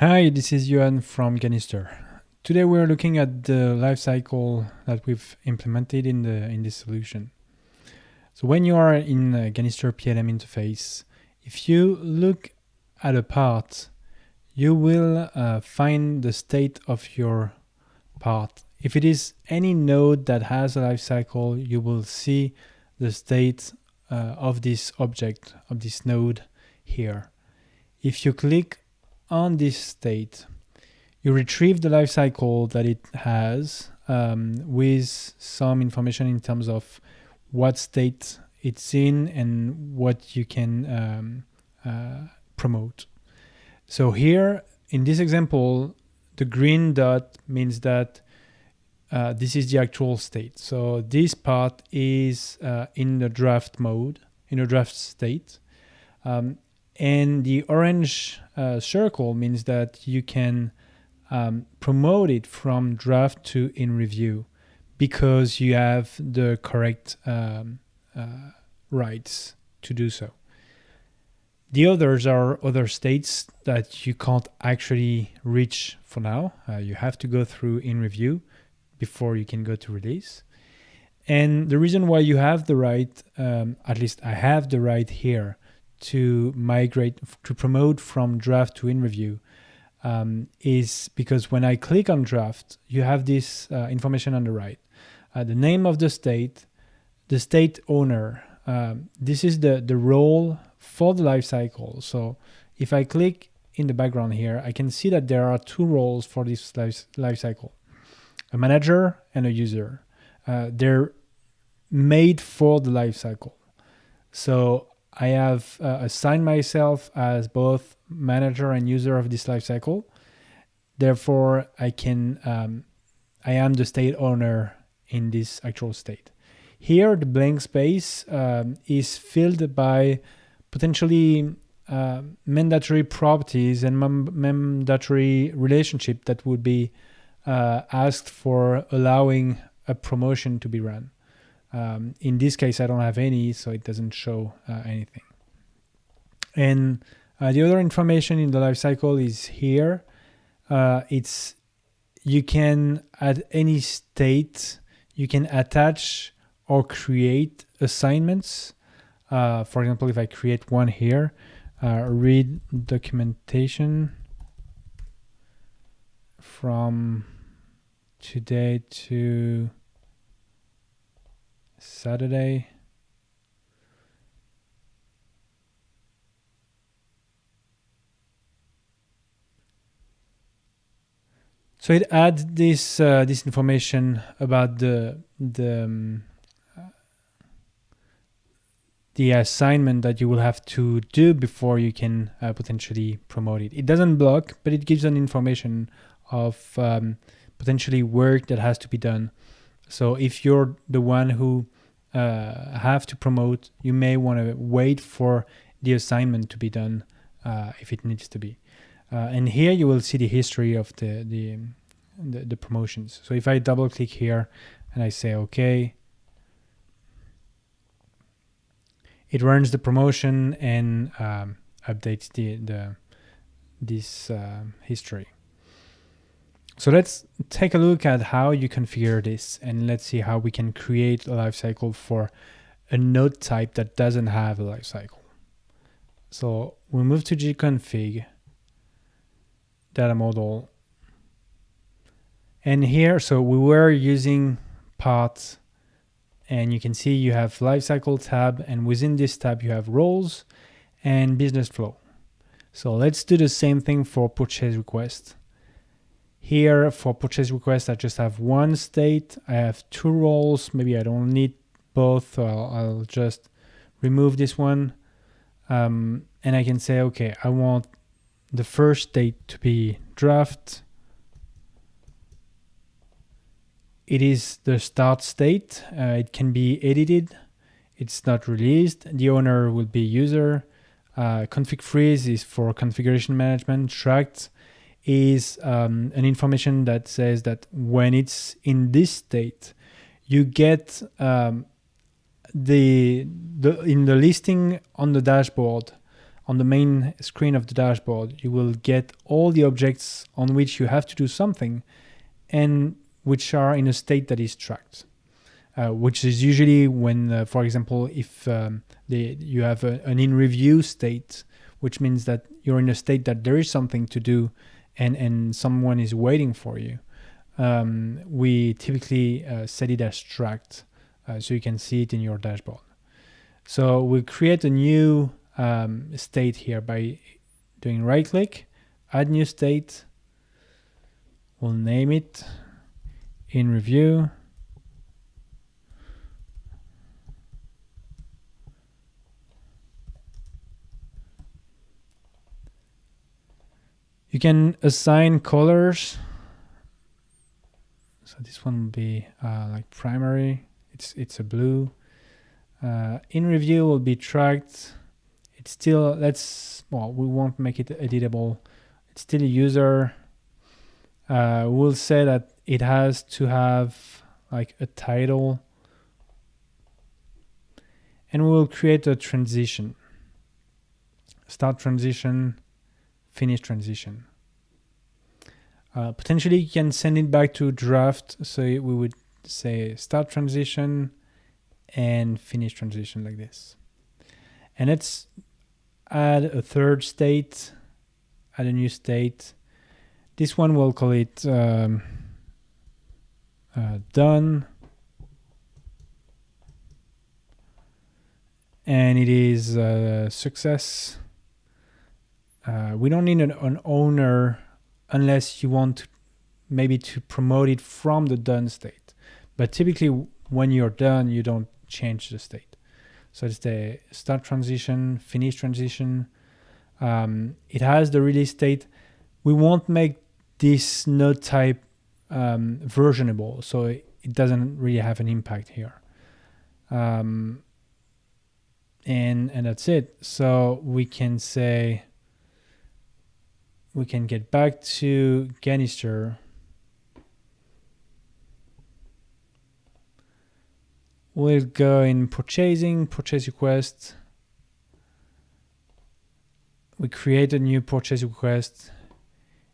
Hi, this is Johan from Ganister. Today we're looking at the lifecycle that we've implemented in this solution. So when you are in a Ganister PLM interface, if you look at a part, you will find the state of your part. If it is any node that has a lifecycle, you will see the state of this object, of this node here. If you click on this state, you retrieve the lifecycle that it has with some information in terms of what state it's in and what you can promote. So here in this example, the green dot means that this is the actual state. So this part is in the draft mode, in the draft state. And the orange circle means that you can promote it from draft to in review because you have the correct rights to do so. The others are other states that you can't actually reach for now. You have to go through in review before you can go to release. And the reason why you have the right, at least I have the right here, to migrate, to promote from draft to in review is because when I click on draft, you have this information on the right. The name of the state owner. This is the role for the lifecycle. So if I click in the background here, I can see that there are two roles for this lifecycle, a manager and a user. They're made for the lifecycle. So I have assigned myself as both manager and user of this lifecycle. Therefore, I am the state owner in this actual state. Here, the blank space is filled by potentially mandatory properties and mandatory relationship that would be asked for allowing a promotion to be run. In this case, I don't have any, so it doesn't show anything. And the other information in the lifecycle is here. You can, at any state, you can attach or create assignments. For example, if I create one here, read documentation from today to Saturday. So it adds this information about the assignment that you will have to do before you can potentially promote it. It doesn't block, but it gives an information of potentially work that has to be done. So if you're the one who have to promote, you may want to wait for the assignment to be done if it needs to be. And here you will see the history of the promotions. So if I double click here and I say OK, it runs the promotion and updates this history. So let's take a look at how you configure this, and let's see how we can create a lifecycle for a node type that doesn't have a lifecycle. So we move to gconfig, data model, and here, so we were using parts, and you can see you have lifecycle tab, and within this tab you have roles and business flow. So let's do the same thing for purchase request. Here for purchase request, I just have one state. I have two roles. Maybe I don't need both. So I'll just remove this one. And I can say, okay, I want the first state to be draft. It is the start state. It can be edited. It's not released. The owner will be user. Config freeze is for configuration management. Tracked is an information that says that when it's in this state, you get in the listing on the dashboard on the main screen of the dashboard, you will get all the objects on which you have to do something and which are in a state that is tracked, which is usually when, for example, if you have an in review state, which means that you're in a state that there is something to do and someone is waiting for you. We typically set it as tracked, so you can see it in your dashboard. So we'll create a new state here by doing right click, add new state. We'll name it in review. You can assign colors. So this one will be like primary. It's a blue. In review will be tracked. It's still, we won't make it editable. It's still a user. We'll say that it has to have like a title. And we'll create a transition. Start transition, finish transition. Potentially you can send it back to draft. So we would say start transition and finish transition like this. And let's add a third state, add a new state. This one we'll call it done. And it is success. We don't need an owner unless you want maybe to promote it from the done state. But typically when you're done, you don't change the state. So it's the start transition, finish transition. It has the release state. We won't make this node type versionable, so it doesn't really have an impact here. And that's it. So we can say, we can get back to Ganister. We'll go in purchasing, purchase request. We create a new purchase request.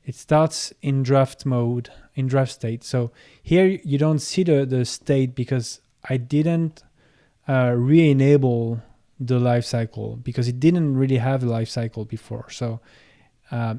It starts in draft mode, in draft state. So here you don't see the state because I didn't re-enable the lifecycle because it didn't really have a lifecycle before. So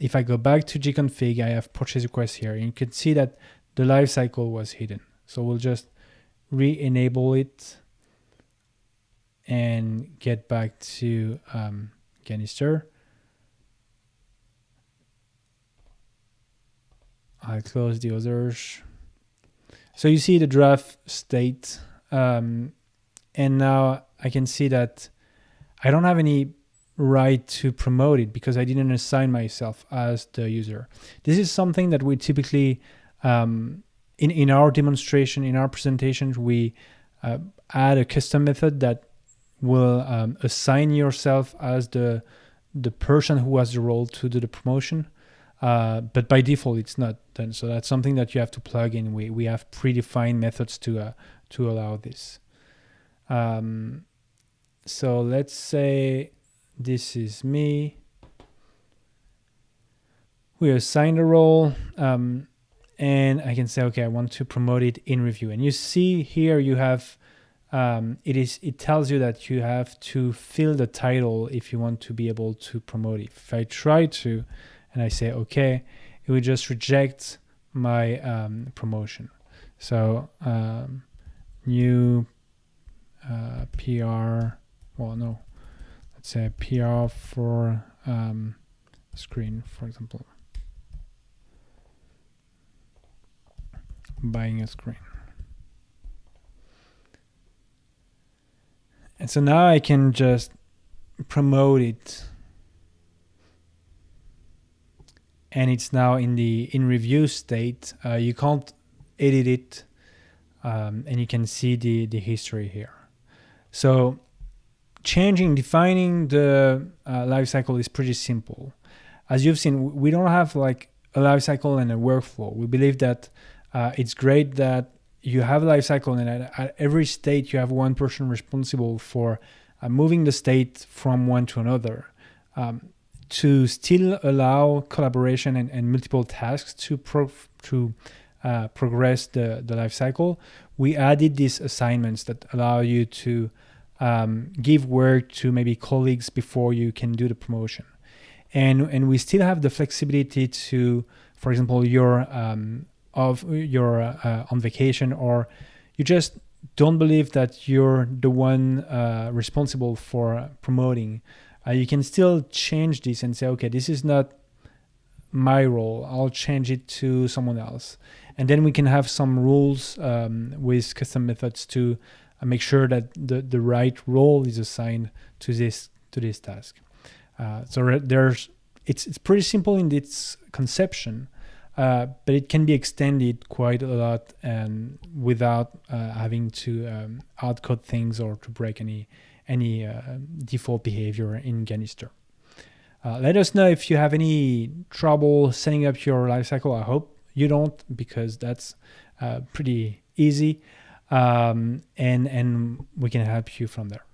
if I go back to gconfig, I have purchase request here, and you can see that the lifecycle was hidden. So we'll just re-enable it and get back to Ganister. I'll close the others. So you see the draft state, and now I can see that I don't have any right to promote it because I didn't assign myself as the user. This is something that we typically, in our demonstration, in our presentations, we add a custom method that will assign yourself as the person who has the role to do the promotion. But by default, it's not done. So that's something that you have to plug in. We have predefined methods to allow this. So let's say this is me. We assign a role, and I can say, okay, I want to promote it in review. And you see here you have, it tells you that you have to fill the title if you want to be able to promote it. If I try to, and I say, okay, it will just reject my promotion. So new PR, well, no, let's say PR for screen, for example, buying a screen. And so now I can just promote it. And it's now in the in review state. You can't edit it, and you can see the history here. So defining the lifecycle is pretty simple. As you've seen, we don't have like a lifecycle and a workflow. We believe that it's great that you have a lifecycle, and at every state you have one person responsible for moving the state from one to another. to still allow collaboration and multiple tasks to progress the life cycle, we added these assignments that allow you to give work to maybe colleagues before you can do the promotion. And we still have the flexibility to, for example, you're on vacation, or you just don't believe that you're the one responsible for promoting. You can still change this and say, okay, this is not my role. I'll change it to someone else. And then we can have some rules with custom methods to make sure that the right role is assigned to this task. So it's pretty simple in its conception, but it can be extended quite a lot and without having to outcode things or to break any default behavior in Ganister. Let us know if you have any trouble setting up your lifecycle. I hope you don't, because that's pretty easy, and we can help you from there.